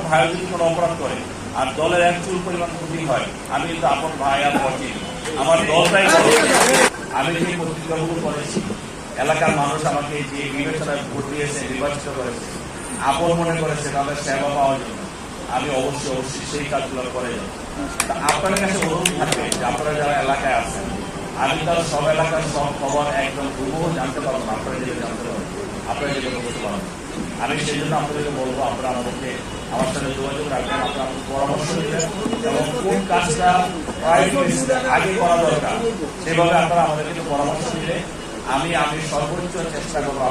ভাই যদি কোনো অপরাধ করে আর দলের এক চুল পরিমাণ ক্ষতি হয়, আমি কিন্তু আপন ভাই আর পচি আমার দলটাই আমি যে পত্রিকাগুলো করেছি, এলাকার মানুষ আমাকে যে বিবেচনায় ভোট দিয়েছে, নির্বাচিত করেছে, আপন মনে করেছে তাদের সেবা পাওয়ার জন্য, আমি অবশ্যই সেই কাজগুলো করে যাব। আপনাদের কাছে অনুরোধ থাকবে যে আপনারা যারা এলাকায় আছেন, আমি তার সব এলাকার সব খবর একদম হুবহু জানতে পারবো না, আপনারা যেটা জানতে পারবেন, আপনারা যেটা করতে পারবেন। আমি সেই জন্য আপনাদেরকে বলবো, আপনারা আমাদেরকে আমার সাথে যোগাযোগ রাখবেন, আপনারা পরামর্শ দিবেন এবং কোন কাজটা আগে করা দরকার সেভাবে আপনারা আমাদেরকে পরামর্শ দিলে আমি সর্বোচ্চ চেষ্টা করবো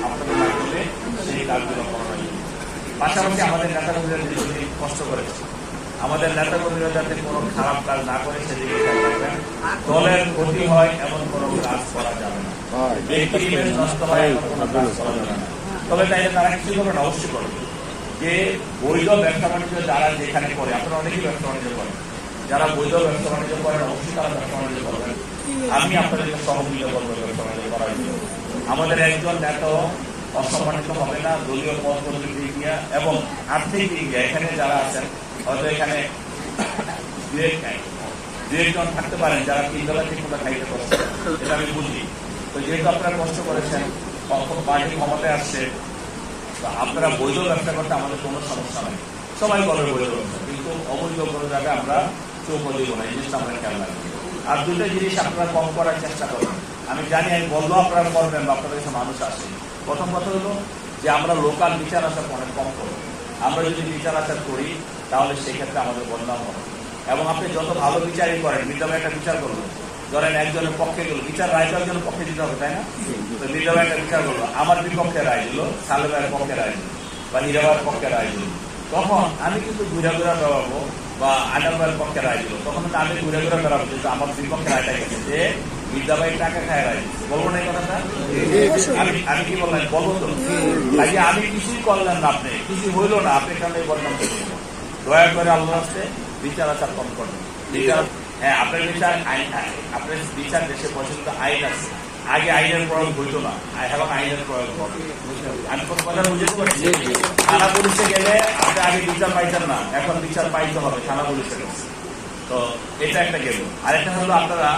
আপনাদের মাধ্যমে সেই কাজগুলো করার জন্য। পাশাপাশি আমাদের নেতাকর্মীরা দীর্ঘদিন কষ্ট করেছে, আমাদের নেতাকর্মীরা যাতে কোনো খারাপ কাজ না করে সেদিকে খেয়াল রাখবেন। দলের ক্ষতি হয় এমন কোনো কাজ করা যাবে না, ব্যক্তির ইমেজ নষ্ট হয় এমন কোনো কাজ করা যাবে না। তবে তাইলে তারা কিছু করবেন, অবশ্যই করবে যে বৈধ ব্যবসা বাণিজ্য যারা যেখানে করে, আপনারা অনেকেই ব্যবসা বাণিজ্য করেন, যারা বৈধ ব্যবসা বাণিজ্য করেন অবশ্যই তারা ব্যবসা বাণিজ্য করবেন। আমি আপনাদেরকে সহযোগিতা করবো ব্যবসা বাণিজ্য করার জন্য। আমাদের একজন নেতা অসম্মানিত হবে না দলীয় পদ পদবীর দিক দিয়ে এবং আর্থিক দিক দিয়ে। এখানে যারা আছেন হয়তো এখানে দু একজন থাকতে পারেন যারা 3 বেলা ঠিক মতো খাইতে কষ্ট, এটা আমি বুঝি। তো যেহেতু আপনারা কষ্ট করেছেন, পার্টি ক্ষমতায় আসছে, আপনারা বৈধ ব্যবসা করতে আমাদের কোনো সমস্যা নেই, সবাই করবে বৈধ ব্যবসা, কিন্তু অবৈধ কোনো জায়গায় আমরা চোখ দিব না, এই জিনিসটা আমরা খেয়াল রাখবো। আর দুটো জিনিস আপনারা কম করার চেষ্টা করবেন। আমি জানি আমি বললেও আপনারা করবেন বা আপনাদের কাছে মানুষ আসে। প্রথম কথা হলো যে আমরা লোকাল বিচার আচার অনেক কম করবো। আমরা যদি বিচার আচার করি তাহলে সেক্ষেত্রে আমাদের বদনাম হবে। এবং আপনি যত ভালো বিচারই করেন, বিদ্যালয়ে একটা বিচার করলো, ধরেন একজনের পক্ষে গেল, বিচার রায় একজনের পক্ষে দিতে হবে, তাই না? তো বিদ্যালয়ে একটা বিচার করলো, আমার বিপক্ষে রায় দিল, সালেমের পক্ষে রায় দিল বা নীরবের পক্ষে রায় দিল, তখন আমি কিন্তু ঘুরে ঘুরে বেড়াবো, বা আডামের পক্ষে রায় দিল, তখন কিন্তু আমি ঘুরে ঘুরে বেড়াবো কিন্তু আমার বিপক্ষে রায়টা গেছে যে বিদ্যালয় টাকা খায় রায়। বলবো না এই কথাটা? আমি কি বললাম? বলবো তো। তাই আমি কিছুই করলেন না, আপনি কিছু হইল না, আপনি কেন বদনাম করবেন? দয়া করে আল্লাহ আসতে বিচার আচার কম করবেন। বিচার, হ্যাঁ, আপনার বিচার আইন, আপনার বিচার দেশে পছন্দ আইন আছে, আগে আইনের প্রয়োগ হইতো না, এখন আইনের প্রয়োগ হবে। আমি কোন কথা বুঝতে পারছি? থানা পুলিশে গেলে আপনি আগে বিচার পাইতেন না, এখন বিচার পাইতে হবে থানা পুলিশে গেছে। তো এটা একটা গেল। আরেকটা হলো আপনারা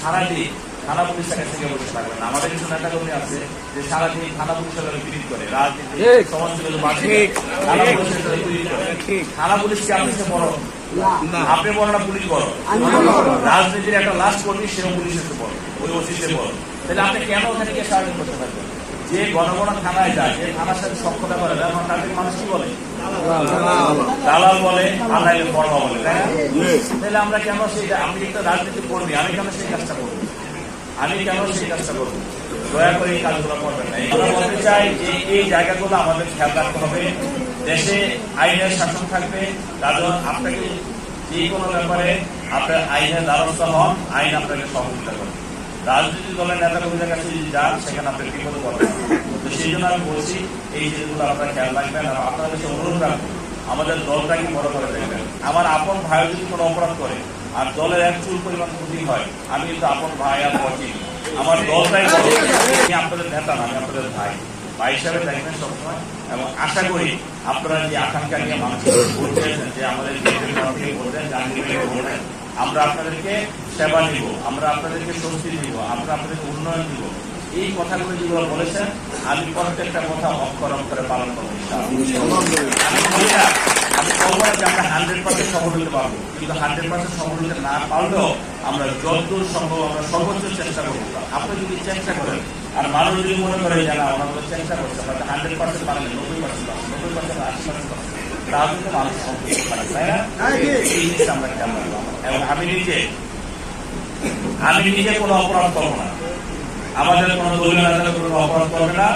সারাদিন থানা পুলিশের কাছ থেকে বসে থাকবেন। আমাদের কিছু নেতাকর্মী আছে যে সারাদিন থানা পুলিশের বিরোধ করে, রাজনীতি সমাজ থানা পুলিশের বিরোধ করে। থানা পুলিশকে আপনি বড়, আপনি বড় না পুলিশ বড়? রাজনীতির একটা লাস্ট কর্মী সেও পুলিশের বড়, ওই ওসিসে বড়। তাহলে আপনি কেন ওখানে গিয়ে সারাদিন বসে থাকবেন? যে গণগণ থানায় যায়, যে থানার সাথে সক্ষতা করে, তাদের মানুষ কি বলে? দালাল বলে, আনাইলে বড়বা বলে, তাই না? তাহলে আমরা কেন সেইটা, আমি একটা রাজনীতি কর্মী, আমি কেন সেই কাজটা করবো? আমি কেন সেই কাজটা করবো? দয়া করে এই কাজগুলো করবেন না। আমরা বলতে চাই যে এই জায়গাগুলো আমাদের খেয়াল রাখতে হবে। দেশে আইনের শাসন থাকবে, তাদের আপনাকে যে কোনো ব্যাপারে আপনার আইনের দ্বারস্থ হন, আইন আপনাকে সহযোগিতা করবে। রাজনৈতিক দলের নেতাকর্মীদের কাছে যদি যান, সেখানে আপনি বিপদে পড়বেন। তো সেই জন্য আমি বলছি এই জিনিসগুলো আপনারা খেয়াল রাখবেন। আর আপনার কাছে অনুরোধ রাখবো, আমাদের দলটাকে বড় করে দেখবেন। আমার আপন ভাই যদি কোনো অপরাধ করে আর দলের এক চুল পরিমাণ ক্ষতি হয়, আমি কিন্তু আপন ভাই আর পচি আমার দলটাই বড়। আমি আপনাদের নেতা না, আমি আপনাদের ভাই হিসাবে দেখবেন সবসময়। এবং আশা করি আপনারা যে আকাঙ্ক্ষা নিয়ে মানুষের ভোট দিয়েছেন, যে আমাদের ভোট দেন, বলবেন আমরা আপনাদেরকে সেবা দিব, আমরা আপনাদেরকে স্বস্তি দিব, আমরা আপনাদেরকে উন্নয়ন দিব, এই কথাগুলো যেগুলো বলেছেন আমি প্রত্যেকটা কথা অক্ষর অক্ষরে পালন করবো। আমি বলবো না যে আমরা 100% সফল হতে পারবো, কিন্তু 100% সফল হতে না পারলেও আমরা যতদূর সম্ভব আমরা সর্বোচ্চ চেষ্টা করবো। আপনি যদি চেষ্টা করেন আর মানুষ যদি মনে করে যে না ওনারা চেষ্টা করছে, হয়তো 100% পারেন, 90%, 80%, তাহলে কিন্তু মানুষ সন্তুষ্ট পারে, তাই না? এই জিনিসটা আমরা খেয়াল রাখবো। এবং আমি নিজে কোনো অপরাধ করবো না, আমাদের কোনো দলীয় নেতারা কোনো অপরাধ করবে না,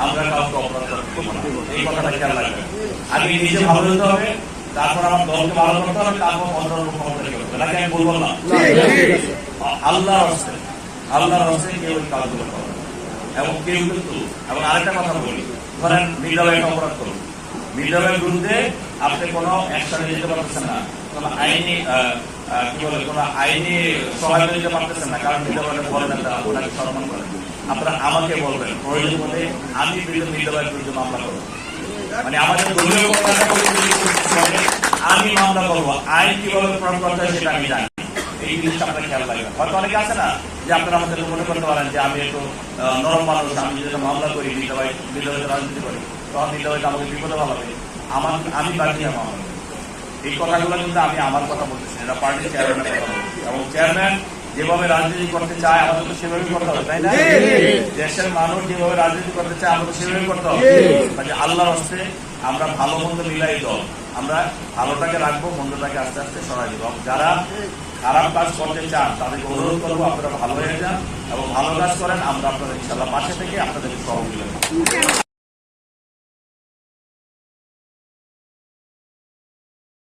আমরা কাউকে অপরাধ করবো না, এই কথাটা খেয়াল রাখবেন। আগে নিজে ভালো হতে হবে, তারপর আমার দলকে ভালো করতে হবে, তারপর অন্য ক্ষমতা করতে হবে, নাকি আমি বলবো না? আল্লাহর হস্তে কেউ ওই কাজগুলো করবে এবং কেউ কিন্তু। এবং আরেকটা কথা বলি, ধরেন বিদ্যালয়ে একটা অপরাধ করুন, বিদ্যালয়ের বিরুদ্ধে আপনি কোনো অ্যাকশন নিতে পারতেছেন না, কোনো আইনি কি বলে কোনো আইনি সহায়তা দিতে পারতেছেন না, কারণ বিদ্যালয়ের বড় নেতা ওনাকে সম্মান করেন। আপনারা আমাকে বলবেন, প্রয়োজন হলে আমি বিদ্যালয়ের বিরুদ্ধে মামলা করবো। মানে আমাদের দলীয় পতাকা আমি মামলা করবো, আইন কিভাবে প্রয়োগ করতে হয় সেটা আমি জানি। এই জিনিসটা আপনার খেয়াল রাখবেন। হয়তো অনেকে আছে না যে আপনারা আমাদের মনে করতে পারেন যে আমি একটু নরম মানুষ, আমি যদি মামলা করি বিধবাই রাজনীতি করি তখন বিধবাইতে আমাকে বিপদে ভালাবে, আমি বাকি মামলা করি। এই কথাগুলো কিন্তু আমি আমার কথা বলতেছি, এটা পার্টির চেয়ারম্যানের কথা বলছি। এবং চেয়ারম্যান যেভাবে রাজনীতি করতে চায় আমাদের তো সেভাবেই করতে হবে, তাই না? দেশের মানুষ যেভাবে রাজনীতি করতে চায় আমাদের সেভাবেই করতে হবে। মানে আল্লাহর হস্তে আমরা ভালো মন্দ মিলাই দল, আমরা ভালোটাকে রাখবো, মন্দটাকে আস্তে আস্তে সরাই দেবো। যারা খারাপ কাজ করতে চান তাদেরকে অনুরোধ করবো আপনারা ভালো হয়ে যান এবং ভালো কাজ করেন, আমরা আপনাদের ইনশাল্লাহ পাশে থেকে আপনাদের সহযোগিতা করব।